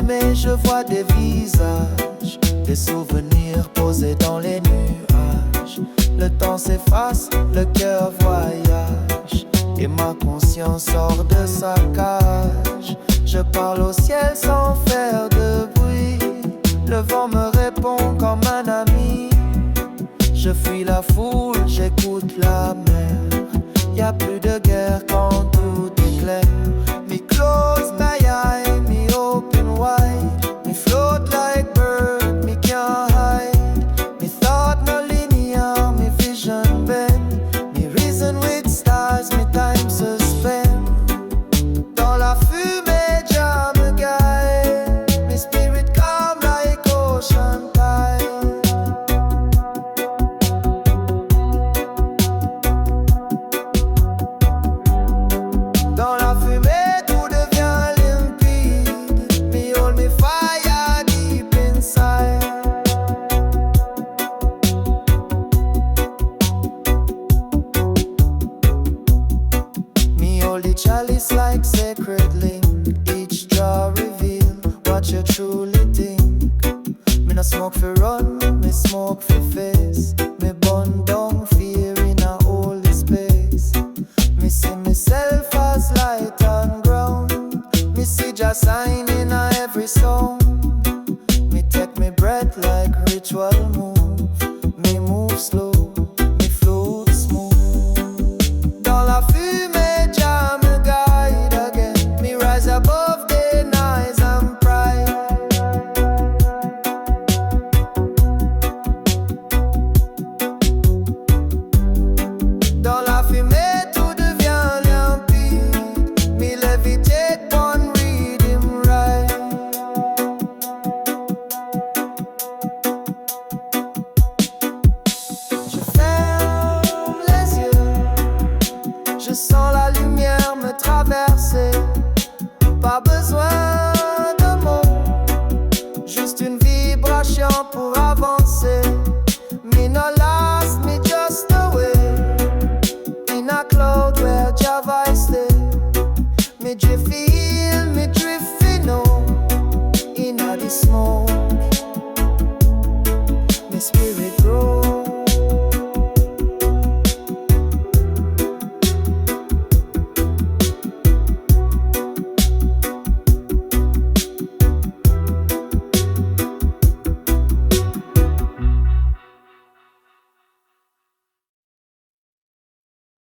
fumée, je vois des visages, des souvenirs posés dans les nuages. Le temps s'efface, le cœur voyage, et ma conscience sort de sa cage. Je parle au ciel sans faire de bruit, le vent me répond comme un ami. Je fuis la foule, j'écoute la mer. Y'a plus de guerre quand tout est clair. Me close my eye, me open wide. Me float like bird, me can't hide. Me thought no linear, me vision bend. Me reason with stars, me time suspend. Dans la fumée, Jah me guide. Me spirit calm like ocean tide. Dans la fumée, tout devient limpide. Me hold me fire deep inside. Me hold the chalice like sacred link. Each draw reveal what you truly think. Me no smoke for run, me smoke for face. Me burn down fear in a holy space. Me see myself as light on ground. Me see just sign in a every song. Me take me breath like ritual move. Me move slow, me float smooth. Dans la fumée, Jah me guide again. Me rise above the noise and pride. Dans la fumée, tout devient limpide. Me levitate on riddim right. Je ferme les yeux, je sens la lumière me traverser. Pas besoin de mots, juste une vibration pour avancer. Me no last, me just away. In a cloud where Jah voice stay. Me drift feel, me drift know. In a the smoke, me spirit